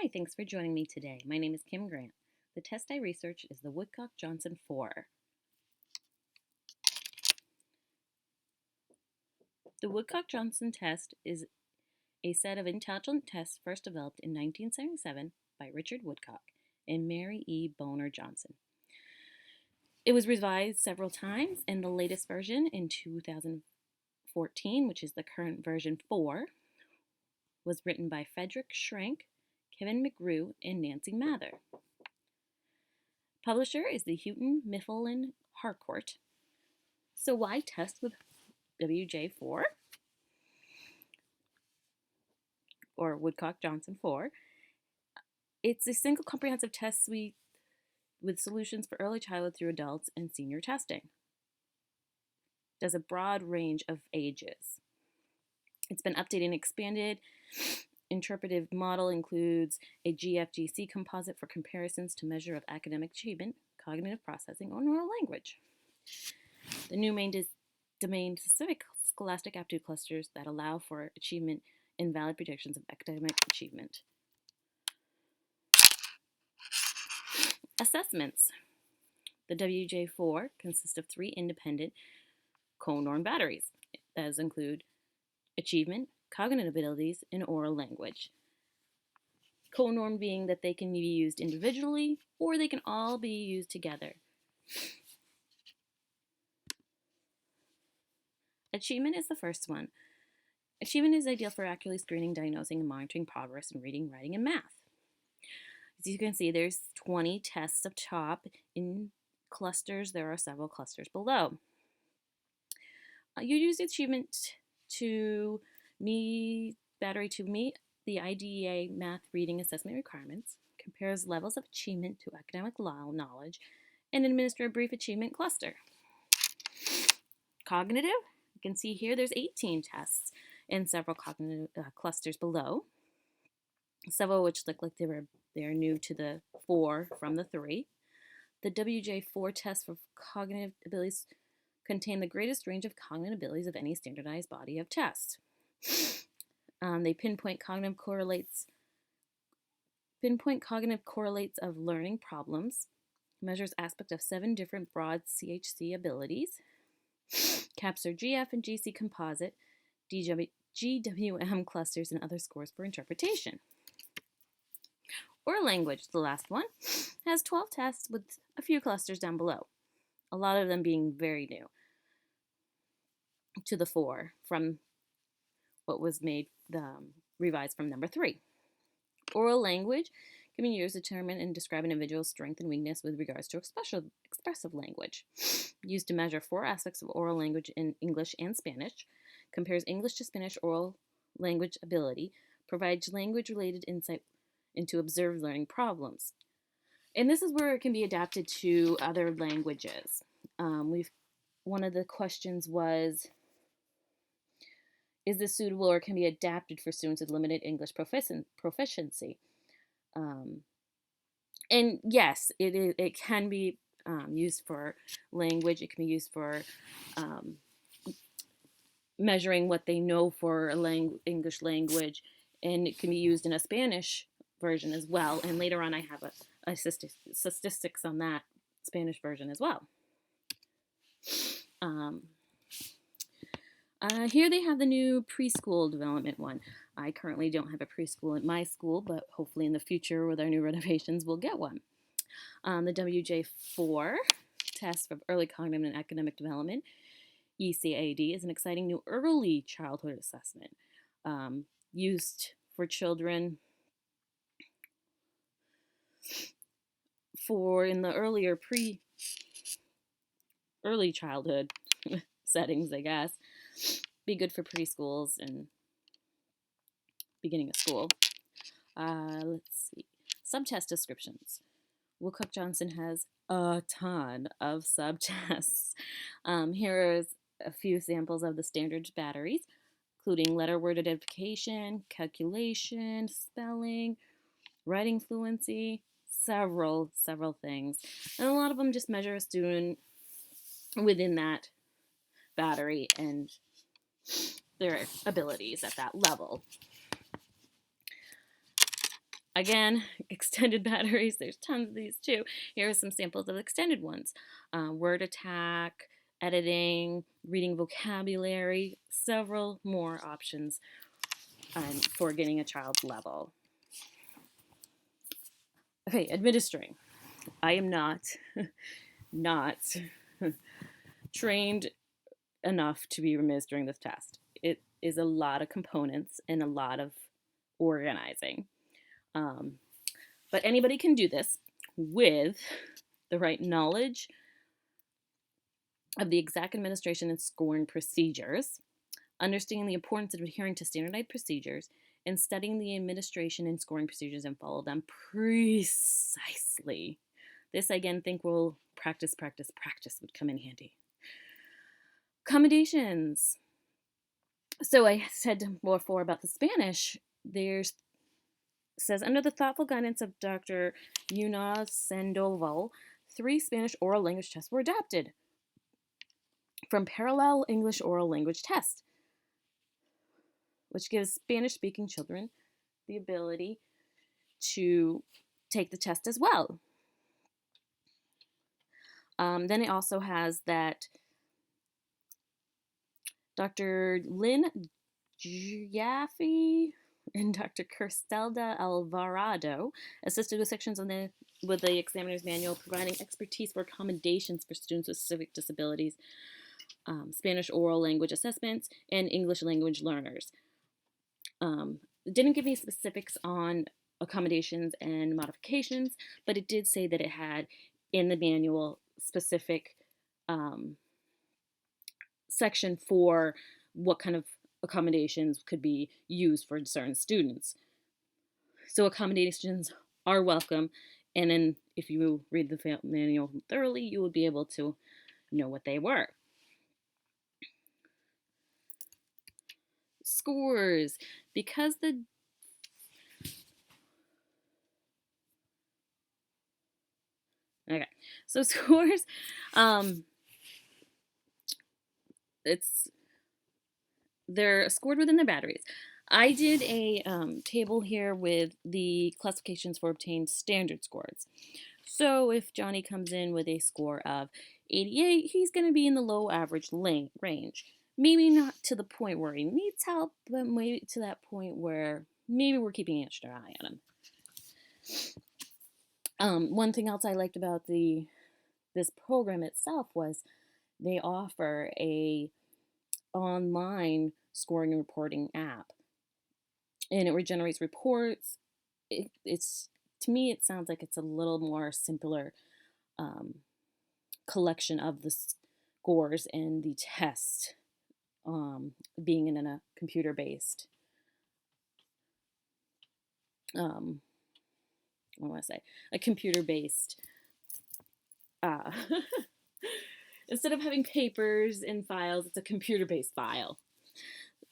Hi, thanks for joining me today. My name is KimGrant. The test I research is the Woodcock-Johnson 4. The Woodcock-Johnson test is a set of intelligent tests first developed in 1977 by Richard Woodcock and Mary E. Boner Johnson. It was revised several times, and the latest version in 2014, which is the current version 4, was written by Frederick Schrank, Kevin McGrew, and Nancy Mather. Publisher is the Houghton Mifflin Harcourt. So why test with WJ4 or Woodcock-Johnson 4? It's a single comprehensive test suite with solutions for early childhood through adults and senior testing. It does a broad range of ages. It's been updated and expanded. Interpretive model includes a GFGC composite for comparisons to measure of academic achievement, cognitive processing, or neural language. The new domain-specific scholastic aptitude clusters that allow for achievement and valid predictions of academic achievement. Assessments. The WJ4 consists of 3 independent co-norm batteries. Those include achievement, cognitive abilities, and oral language. Co-norm being that they can be used individually or they can all be used together. Achievement is the first one. Achievement is ideal for accurately screening, diagnosing, and monitoring progress in reading, writing, and math. As you can see, there's 20 tests up top. In clusters, there are several clusters below. You use achievement battery to meet the IDEA math reading assessment requirements, compares levels of achievement to academic knowledge, and administer a brief achievement cluster. Cognitive, you can see here there's 18 tests and several cognitive clusters below, several which look like they're new to the 4 from the 3. The WJ4 tests for cognitive abilities contain the greatest range of cognitive abilities of any standardized body of tests. They pinpoint cognitive correlates of learning problems, measures aspects of 7 different broad CHC abilities, capture GF and GC composite, GWM clusters, and other scores for interpretation. Oral language, the last one, has 12 tests with a few clusters down below, a lot of them being very new to the 4 from what was revised from number 3. Oral language can be used to determine and describe an individual's strength and weakness with regards to expressive language. Used to measure 4 aspects of oral language in English and Spanish, compares English to Spanish oral language ability, provides language-related insight into observed learning problems. And this is where it can be adapted to other languages. One of the questions was, is this suitable or can be adapted for students with limited English proficiency? And yes, it can be used for language. It can be used for measuring what they know for English language, and it can be used in a Spanish version as well. And later on, I have a statistics on that Spanish version as well. Here they have the new preschool development one. I currently don't have a preschool at my school, but hopefully in the future with our new renovations, we'll get one. The WJ4 test for early cognitive and academic development, ECAD, is an exciting new early childhood assessment used for children in the early childhood settings, I guess. Be good for preschools and beginning of school. Let's see. Subtest descriptions. Woodcock-Johnson has a ton of subtests. Here is a few samples of the standard batteries, including letter-word identification, calculation, spelling, writing fluency, several things. And a lot of them just measure a student within that battery and their abilities at that level. Again, extended batteries, there's tons of these too. Here are some samples of extended ones. Word attack, editing, reading vocabulary, several more options for getting a child's level. Okay, administering. I am not trained enough to be administering this test. It is a lot of components and a lot of organizing. But anybody can do this with the right knowledge of the exact administration and scoring procedures, understanding the importance of adhering to standardized procedures, and studying the administration and scoring procedures and follow them precisely. This, I again, think will practice would come in handy. Accommodations. So I said before about the Spanish. Says, under the thoughtful guidance of Dr. Yuna Sandoval, 3 Spanish oral language tests were adapted from parallel English oral language tests, which gives Spanish-speaking children the ability to take the test as well. Then it also has that Dr. Lynn Jaffe and Dr. Kirstelda Alvarado assisted with sections with the examiner's manual, providing expertise for accommodations for students with specific disabilities, Spanish oral language assessments, and English language learners. It didn't give any specifics on accommodations and modifications, but it did say that it had in the manual specific section for what kind of accommodations could be used for certain students. So accommodations are welcome, and then if you read the manual thoroughly, you will be able to know what they were. Scores. Because the Okay, so scores, they're scored within the batteries. I did a table here with the classifications for obtained standard scores. So if Johnny comes in with a score of 88, he's going to be in the low average range. Maybe not to the point where he needs help, but maybe to that point where maybe we're keeping an extra eye on him. One thing else I liked about this program itself was they offer a online scoring and reporting app, and it regenerates reports. It's to me, it sounds like it's a little more simpler collection of the scores and the tests, being in a computer-based. What do I want to say? A computer-based. Instead of having papers and files, it's a computer-based file.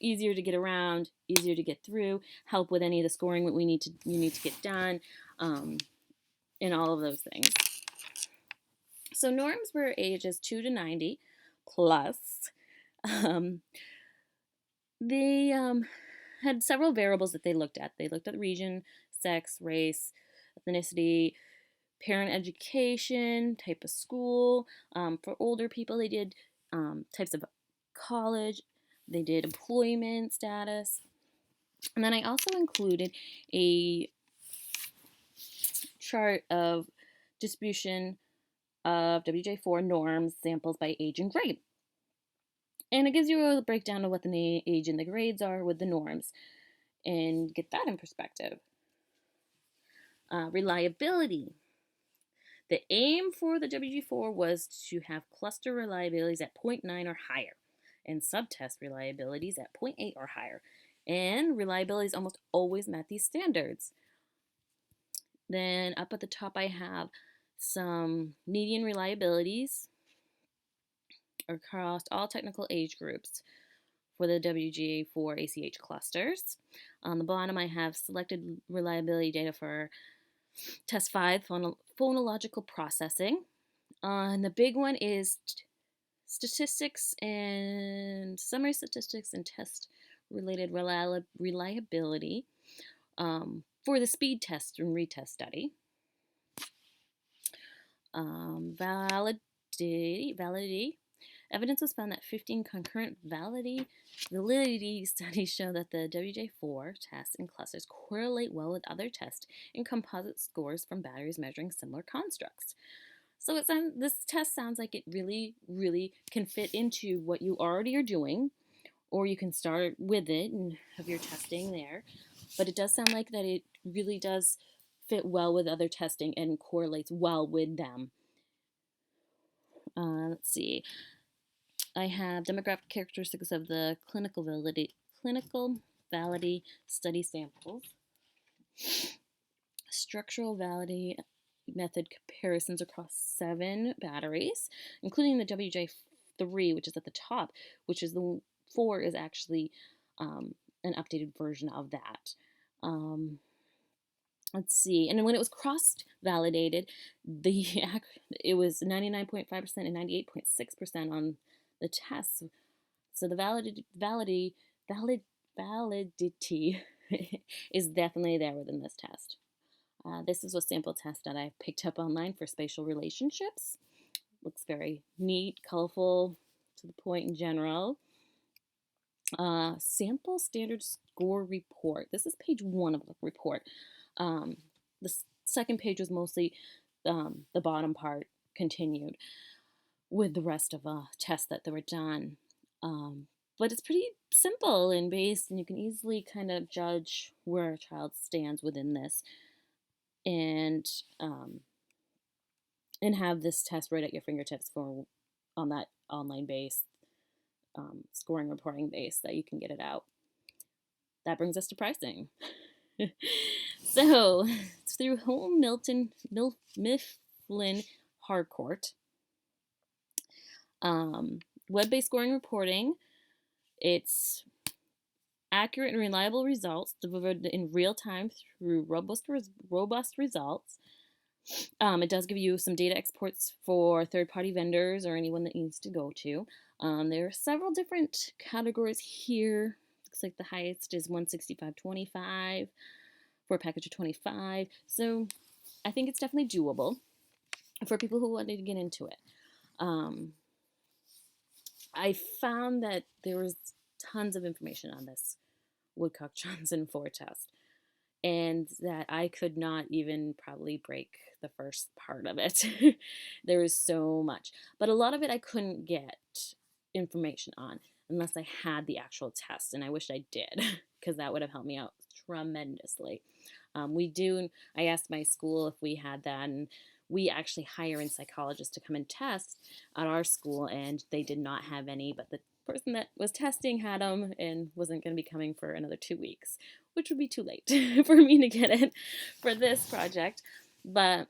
Easier to get around, easier to get through, help with any of the scoring that you need to get done, and all of those things. So norms were ages 2 to 90 plus. They had several variables that they looked at. They looked at region, sex, race, ethnicity, parent education, type of school. For older people, they did types of college. They did employment status. And then I also included a chart of distribution of WJ4 norms samples by age and grade. And it gives you a breakdown of what the age and the grades are with the norms, and get that in perspective. Reliability. The aim for the WG4 was to have cluster reliabilities at 0.9 or higher, and subtest reliabilities at 0.8 or higher. And reliabilities almost always met these standards. Then up at the top I have some median reliabilities across all technical age groups for the WGA4 ACH clusters. On the bottom I have selected reliability data for Test 5, phonological processing. And the big one is statistics and summary statistics and test-related reliability For the speed test and retest study, validity. Evidence was found that 15 concurrent validity studies show that the WJ4 tests and clusters correlate well with other tests and composite scores from batteries measuring similar constructs. So this test sounds like it really, really can fit into what you already are doing, or you can start with it and have your testing there. But it does sound like that it really does fit well with other testing and correlates well with them. Let's see. I have demographic characteristics of the clinical validity study samples, structural validity method comparisons across 7 batteries, including the WJ3, which is at the top, which is the 4 is actually an updated version of that. Let's see, and when it was cross-validated, it was 99.5% and 98.6% on the test. So the validity is definitely there within this test. This is a sample test that I picked up online for spatial relationships. Looks very neat, colorful, to the point in general. Sample standard score report. This is page 1 of the report. The second page was mostly the bottom part continued with the rest of tests that were done. But it's pretty simple and based, and you can easily kind of judge where a child stands within this, and have this test right at your fingertips on that online base, scoring reporting base that you can get it out. That brings us to pricing. So through Home Mifflin Harcourt, web-based scoring reporting. It's accurate and reliable results delivered in real time through robust results. It does give you some data exports for third-party vendors or anyone that needs to go to. There are several different categories here. Looks like the highest is 165.25 for a package of 25. So I think it's definitely doable for people who wanted to get into it. I found that there was tons of information on this Woodcock-Johnson 4 test, and that I could not even probably break the first part of it. There was so much. But a lot of it I couldn't get information on unless I had the actual test, and I wish I did, because that would have helped me out tremendously. I asked my school if we had that, and we actually hire in psychologists to come and test at our school, and they did not have any, but the person that was testing had them and wasn't going to be coming for another 2 weeks, which would be too late for me to get it for this project. But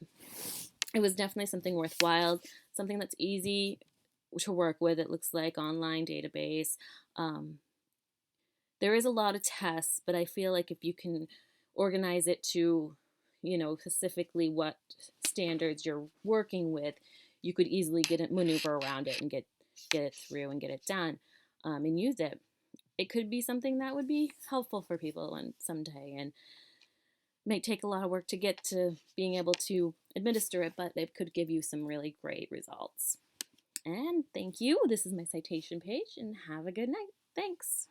it was definitely something worthwhile, something that's easy to work with. It looks like online database. There is a lot of tests, but I feel like if you can organize it to, specifically what standards you're working with, you could easily maneuver around it and get it through and get it done, and use it. It could be something that would be helpful for people someday, and may take a lot of work to get to being able to administer it, but it could give you some really great results. And thank you. This is my citation page, and have a good night. Thanks.